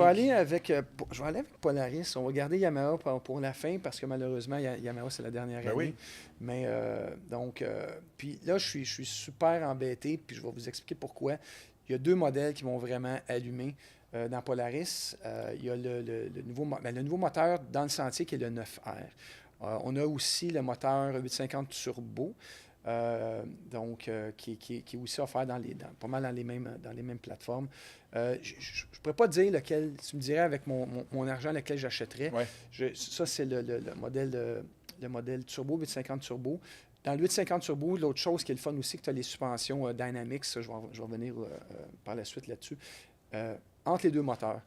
Je vais aller avec Polaris. On va garder Yamaha pour la fin parce que malheureusement, Yamaha, c'est la dernière Ben année. oui. Mais puis là, je suis super embêté, puis je vais vous expliquer pourquoi. Il y a deux modèles qui m'ont vraiment allumé dans Polaris. Il y a le nouveau moteur dans le sentier qui est le 9R. On a aussi le moteur 850 Turbo. Qui est aussi offert pas mal dans les mêmes plateformes. Je ne pourrais pas dire lequel, tu me dirais avec mon argent lequel j'achèterais. Ouais. Ça, c'est le modèle Turbo, 850 Turbo. Dans le 850 Turbo, l'autre chose qui est le fun aussi, que tu as les suspensions Dynamics, ça, je vais revenir par la suite là-dessus, entre les deux moteurs.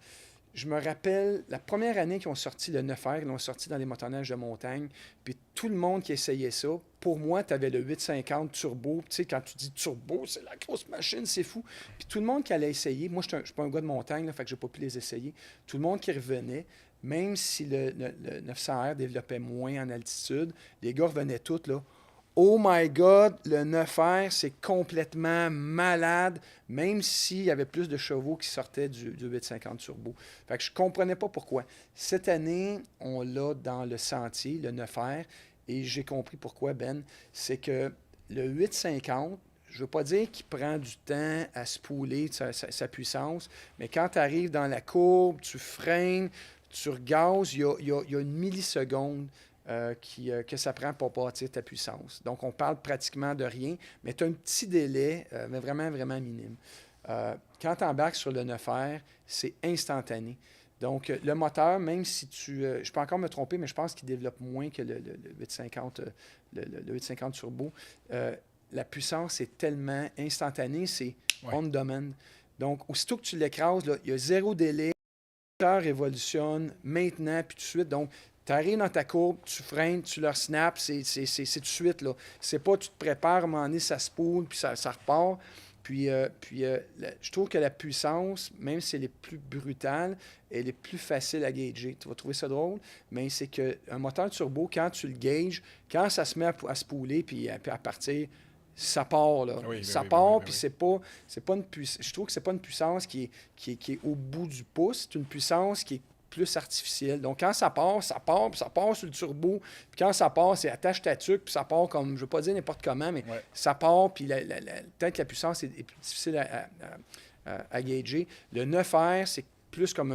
Je me rappelle, la première année qu'ils ont sorti le 9R, ils l'ont sorti dans les motoneiges de montagne, puis tout le monde qui essayait ça, pour moi, tu avais le 850 turbo. Tu sais, quand tu dis turbo, c'est la grosse machine, c'est fou. Puis tout le monde qui allait essayer, moi, je ne suis pas un gars de montagne, là, fait que je n'ai pas pu les essayer. Tout le monde qui revenait, même si le 900R développait moins en altitude, les gars revenaient tous, là. Oh my God, le 9R, c'est complètement malade, même s'il y avait plus de chevaux qui sortaient du 850 Turbo. Fait que je ne comprenais pas pourquoi. Cette année, on l'a dans le sentier, le 9R, et j'ai compris pourquoi, Ben. C'est que le 850, je ne veux pas dire qu'il prend du temps à spooler sa puissance, mais quand tu arrives dans la courbe, tu freines, tu regazes, il y a une milliseconde que ça prend pour bâtir ta puissance. Donc, on parle pratiquement de rien, mais tu as un petit délai, mais vraiment, vraiment minime. Quand tu embarques sur le 9R, c'est instantané. Donc, le moteur, même si je peux encore me tromper, mais je pense qu'il développe moins que le 850, le 850 Turbo. La puissance est tellement instantanée, c'est Ouais. on demand. Donc, aussitôt que tu l'écrases, là, il y a zéro délai. Le moteur évolutionne maintenant, puis tout de suite. Donc, tu arrives dans ta courbe, tu freines, tu leur snaps, c'est tout de suite. Là. C'est pas tu te prépares, à un moment donné, ça se poule, puis ça repart. Je trouve que la puissance, même si elle est plus brutale, elle est plus facile à gager. Tu vas trouver ça drôle, mais c'est qu'un moteur turbo, quand tu le gages, quand ça se met à se pouler puis à partir, ça part, là. Oui, ben Ça oui, ben oui, part, ben puis oui. c'est pas une puissance. Je trouve que c'est pas une puissance qui est au bout du pouce. C'est une puissance qui est plus artificielle. Donc, quand ça part, puis ça part sur le turbo. Puis quand ça part, c'est attache ta tuque, puis ça part comme, je ne veux pas dire n'importe comment, mais Ouais. ça part, puis peut-être que la puissance est plus difficile à gager. Le 9R, c'est plus comme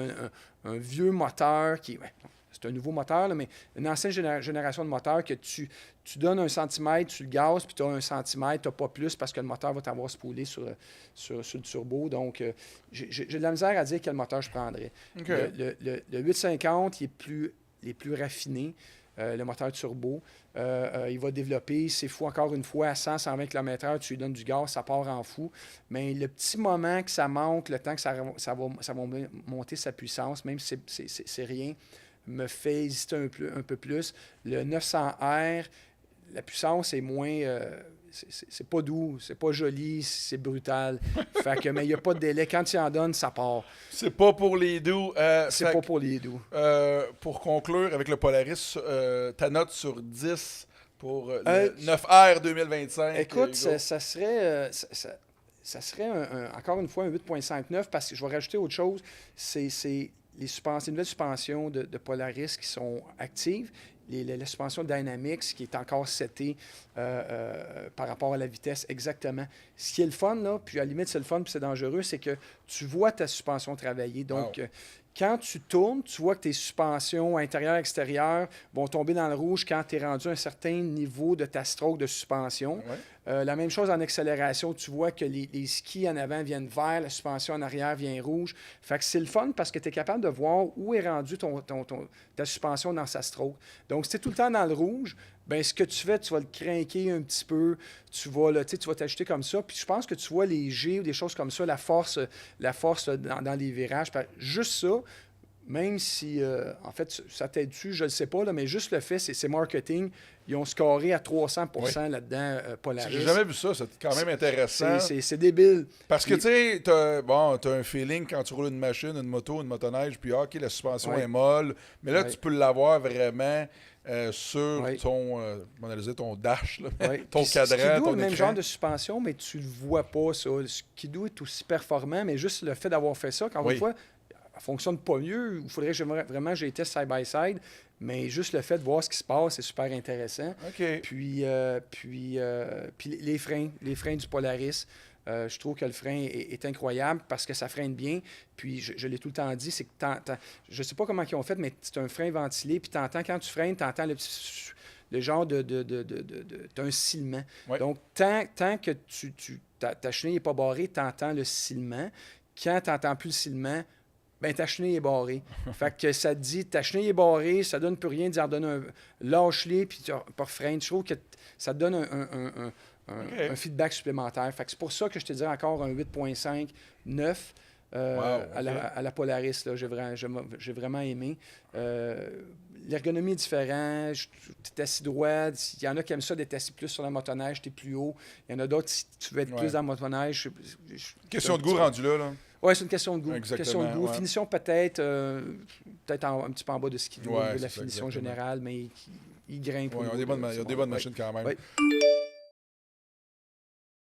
un vieux moteur qui... Ouais, c'est un nouveau moteur, là, mais une ancienne génération de moteur que tu donnes 1 centimètre, tu le gazes, puis tu as 1 centimètre, tu n'as pas plus parce que le moteur va t'avoir spoolé sur le turbo. Donc, j'ai de la misère à dire quel moteur je prendrais. OK. Le 850, il est plus raffiné, le moteur turbo. Il va développer, c'est fou encore une fois, à 100-120 km/h, tu lui donnes du gaz, ça part en fou. Mais le petit moment que ça manque, le temps que ça va monter sa puissance, même si c'est rien, me fait hésiter un peu plus. Le 900R, la puissance est moins... c'est pas doux, c'est pas joli, c'est brutal. Fait que, mais il n'y a pas de délai. Quand tu en donnes, ça part. C'est pas pour les doux. C'est pas pour les doux. Pour conclure avec le Polaris, ta note sur 10 pour Euh, le 9R 2025. Écoute, Hugo. ça serait... ça serait encore une fois un 8,59 parce que je vais rajouter autre chose. C'est les nouvelles suspensions de Polaris qui sont actives. La suspension Dynamics qui est encore setée par rapport à la vitesse exactement. Ce qui est le fun, là, puis à la limite c'est le fun puis c'est dangereux, c'est que tu vois ta suspension travailler. Donc, Wow. quand tu tournes, tu vois que tes suspensions intérieures-extérieures vont tomber dans le rouge quand tu es rendu à un certain niveau de ta stroke de suspension. Ouais. La même chose en accélération, tu vois que les skis en avant viennent verts, la suspension en arrière vient rouge. Fait que c'est le fun parce que tu es capable de voir où est rendue ta suspension dans sa stroke. Donc, si tu es tout le temps dans le rouge, ben ce que tu fais, tu vas le craquer un petit peu, tu vas t'ajouter comme ça. Puis je pense que tu vois les G ou des choses comme ça, la force dans les virages. Juste ça, même si, en fait, ça t'aide dessus, je ne le sais pas, là, mais juste le fait, c'est marketing. Ils ont scoré à 300% Oui. là-dedans, Polaris. J'ai jamais vu ça, c'est quand même intéressant. C'est débile. Parce que Puis- tu sais, t'as un feeling quand tu roules une machine, une moto, une motoneige, puis ok, la suspension Ouais. est molle, mais là Ouais. tu peux l'avoir vraiment sur Ouais. comment on allait dire, ton dash, là, Ouais. ton Puis cadran, Skidoo a ton le même écran. genre de suspension, mais tu le vois pas, ça. Le Skidoo est aussi performant, mais juste le fait d'avoir fait ça, encore Oui. une fois, elle fonctionne pas mieux. Il faudrait que vraiment j'ai été side-by-side. Mais juste le fait de voir ce qui se passe, c'est super intéressant. OK. Puis les freins du Polaris, je trouve que le frein est incroyable parce que ça freine bien. Puis je l'ai tout le temps dit, c'est que je sais pas comment ils ont fait, mais c'est un frein ventilé. Puis t'entends, quand tu freines, t'entends le genre t'as un silement. Ouais. Donc, tant que ta chenille n'est pas barrée, t'entends le silement. Quand t'entends plus le silement, ben ta chenille est barrée. Fait que ça te dit, ta chenille est barrée, ça donne plus rien, d'y redonner un... Lâche-les, puis tu refreines. Je trouve que ça te donne un feedback supplémentaire. Fait que c'est pour ça que je te dirais encore un 8.5, 9 à la Polaris. Là, j'ai vraiment aimé. L'ergonomie est différente. Tu es assis droit. Il y en a qui aiment ça d'être assis plus sur la motoneige, tu es plus haut. Il y en a d'autres, si tu veux être plus dans la motoneige. Question de goût rendu là. Oui, c'est une question de goût. Exactement, Question de goût. ouais. Finition peut-être un petit peu en bas de ce qu'il doit, de la c'est ça, finition exactement. générale, mais il grimpe. Ouais, il y a des bonnes machines quand même. Ouais.